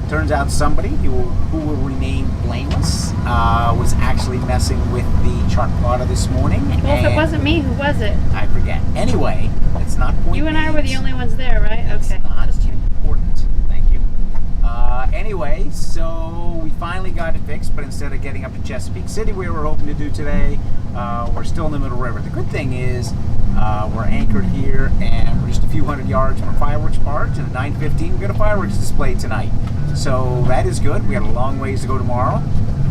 Turns out somebody who will remain blameless was actually messing with the chart plotter this morning. Well, if it wasn't me, who was it? I forget. Anyway, it's not point. You and I were the only ones there, right? It's okay. Not important. Thank you. Anyway, so we finally got it fixed, but instead of getting up to Chesapeake City, we were hoping to do today, we're still in the Middle River. The good thing is we're anchored here, and we're just a few hundred yards from a fireworks barge, and at 9:15 we got a fireworks display tonight. So that is good. We got a long ways to go tomorrow.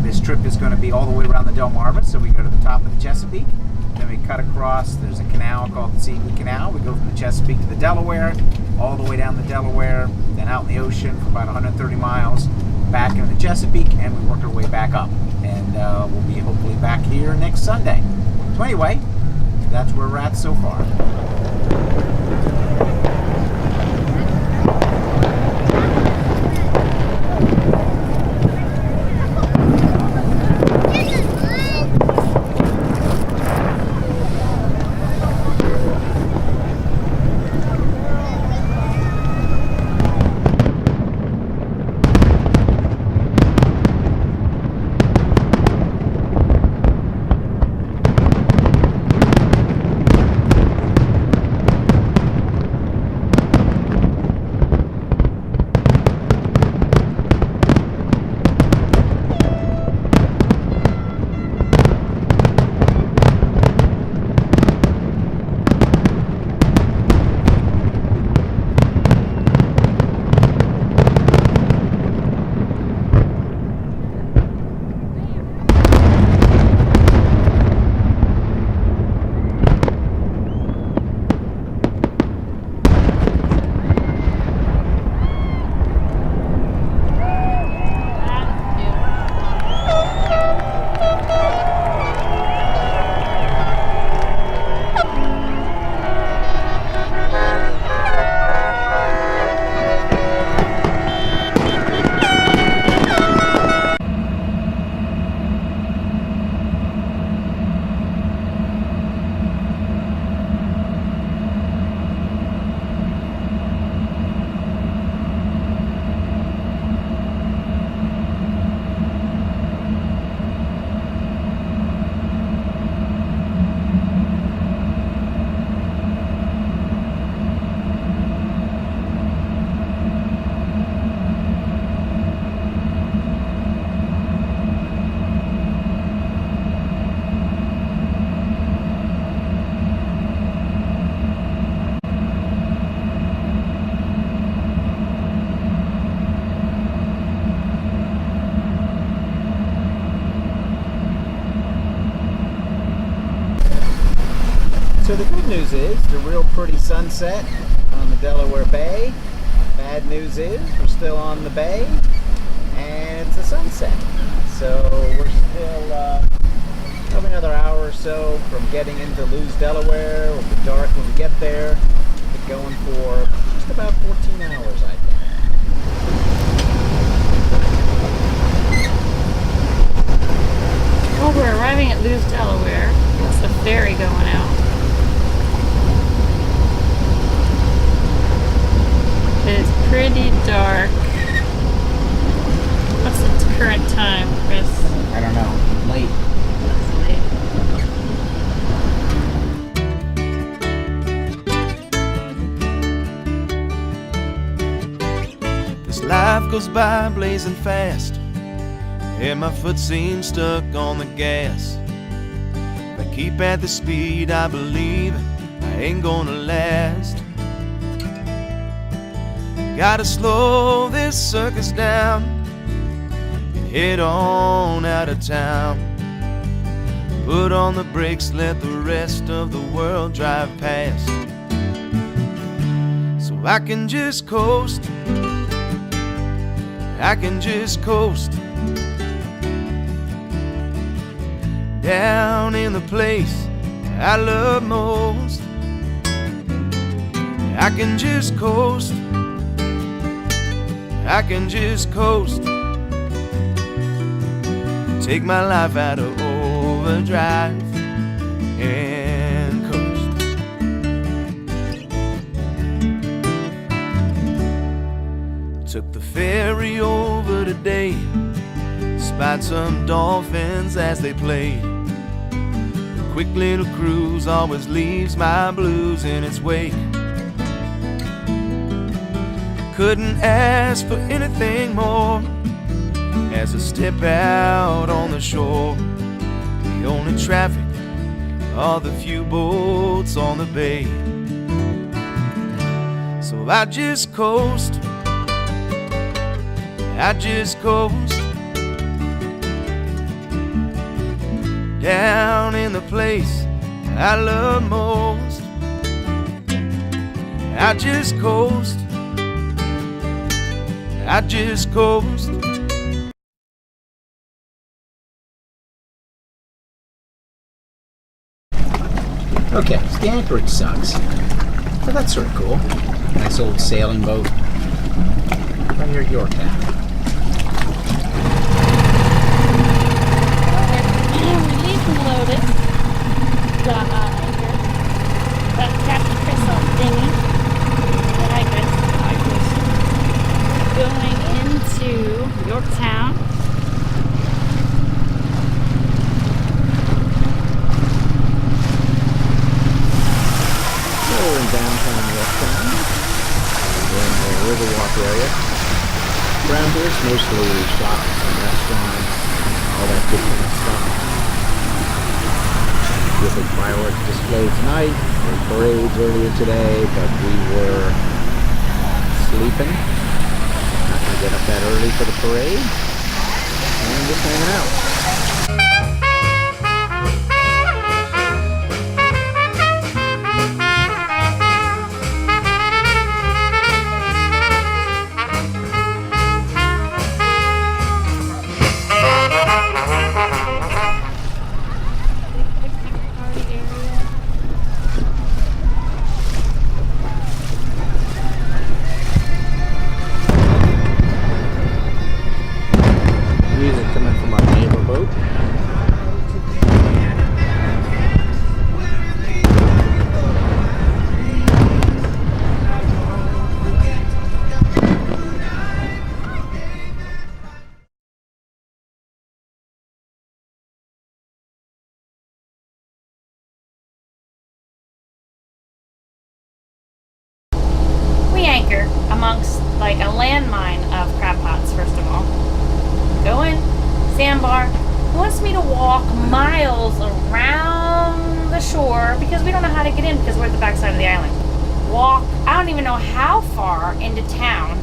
This trip is going to be all the way around the Delmarva, so we go to the top of the Chesapeake, then we cut across. There's a canal called the Sealy Canal. We go from the Chesapeake to the Delaware, all the way down the Delaware, then out in the ocean for about 130 miles, back into the Chesapeake, and we work our way back up. And we'll be hopefully back here next Sunday. So anyway, that's where we're at so far. So the good news is the real pretty sunset on the Delaware Bay. Bad news is we're still on the bay and it's a sunset. So we're still probably another hour or so from getting into Lewes, Delaware. It'll be dark when we get there. We're going for just about 14 hours, I think. Well, we're arriving at Lewes, Delaware. That's the ferry going out. It's pretty dark. What's the current time, Chris? I don't know. Late. It's late. This life goes by blazing fast, and my foot seems stuck on the gas. If I keep at the speed I believe, I ain't gonna last. Gotta slow this circus down and head on out of town. Put on the brakes, let the rest of the world drive past, so I can just coast, I can just coast down in the place I love most. I can just coast, I can just coast, take my life out of overdrive and coast. Took the ferry over today, spied some dolphins as they played. A quick little cruise always leaves my blues in its wake. Couldn't ask for anything more as I step out on the shore. The only traffic are the few boats on the bay. So I just coast, I just coast down in the place I love most. I just coast, I just coast. Okay, so the anchorage sucks, but that's sort of cool. Nice old sailing boat right here at Yorktown. Relief and loaded. Got anchor. Got Captain Chris on dinghy. And I guess going into Yorktown. So we're in downtown Yorktown. We're in the Riverwalk area. Around here it's mostly shops and restaurants, all that good kind of stuff. With a fireworks display tonight, there were parades earlier today, but we were sleeping. Not going to get up that early for the parade, and just hanging out. Amongst like a landmine of crab pots. First of all, go in, sandbar. He wants me to walk miles around the shore because we don't know how to get in because we're at the backside of the island. Walk, I don't even know how far into town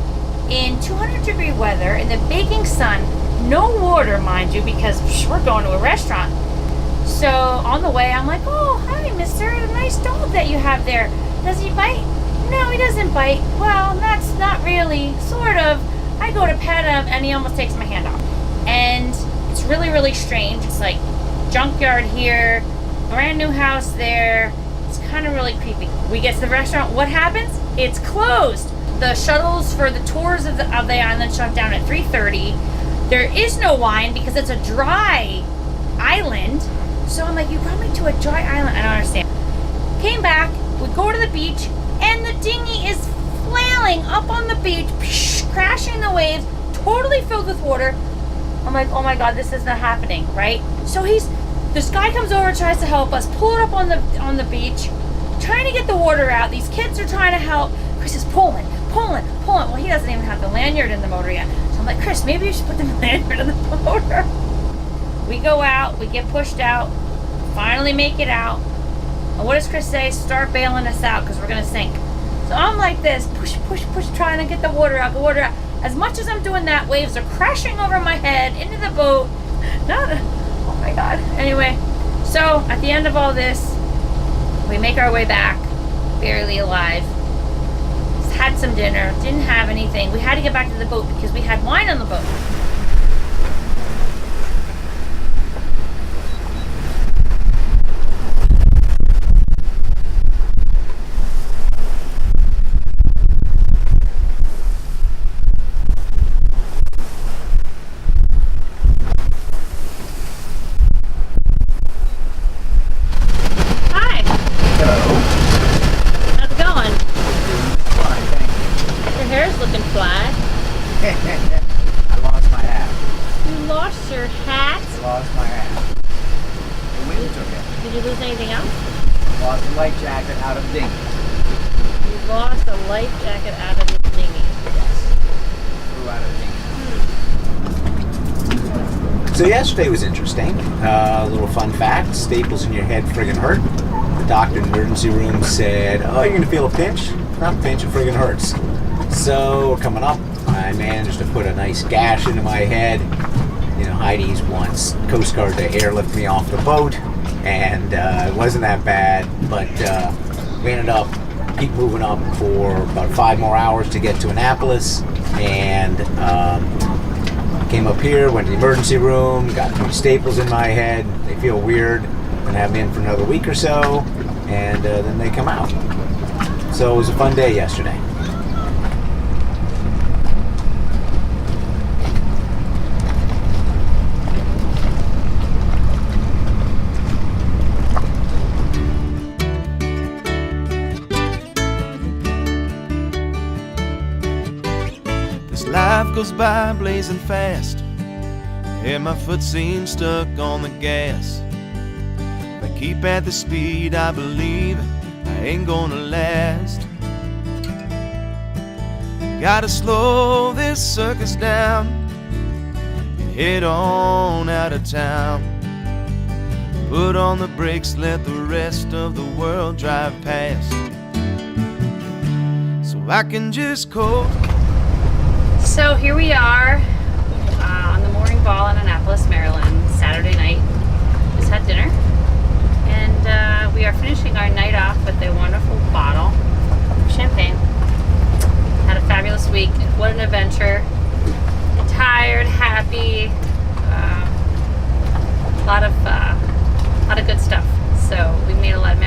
in 200-degree weather in the baking sun, no water, mind you, because we're going to a restaurant. So on the way, I'm like, oh, hi, mister, a nice dog that you have there. Does he bite? No, he doesn't bite. Well, that's not really, sort of. I go to pet him and he almost takes my hand off. And it's really, really strange. It's like junkyard here, brand new house there. It's kind of really creepy. We get to the restaurant. What happens? It's closed. The shuttles for the tours of the island shut down at 3:30. There is no wine because it's a dry island. So I'm like, you brought me to a dry island? I don't understand. Came back. We go to the beach. And the dinghy is flailing up on the beach, crashing the waves, totally filled with water. I'm like, oh my God, this is not happening, right? So this guy comes over, tries to help us, pull it up on the beach, trying to get the water out. These kids are trying to help. Chris is pulling. Well, he doesn't even have the lanyard in the motor yet. So I'm like, Chris, maybe you should put the lanyard in the motor. We go out, we get pushed out, finally make it out. And what does Chris say? Start bailing us out because we're going to sink. So I'm like this, push, trying to get the water out, As much as I'm doing that, waves are crashing over my head into the boat. Oh my God. Anyway, so at the end of all this, we make our way back, barely alive. Just had some dinner, didn't have anything. We had to get back to the boat because we had wine on the boat. lose anything else? Lost the life jacket out of the dinghy. You lost a life jacket out of the dinghy. Flew out of the dinghy. So yesterday was interesting. A little fun fact: staples in your head friggin' hurt. The doctor in the emergency room said, "Oh, you're gonna feel a pinch? Not a pinch, it friggin' hurts." So coming up, I managed to put a nice gash into my head. You know, Heidi's wants Coast Guard to airlift me off the boat, and it wasn't that bad, but we ended up keep moving up for about 5 more hours to get to Annapolis, and came up here, went to the emergency room, got 3 staples in my head. They feel weird, and have me in for another week or so, and then they come out. So it was a fun day yesterday. Life goes by blazing fast, and my foot seems stuck on the gas. If I keep at the speed I believe, I ain't gonna last. Gotta slow this circus down and head on out of town. Put on the brakes, let the rest of the world drive past, so I can just coast. So here we are on the mooring ball in Annapolis, Maryland, Saturday night. Just had dinner, and we are finishing our night off with a wonderful bottle of champagne. Had a fabulous week. What an adventure. Tired, happy, a lot of good stuff. So we made a lot of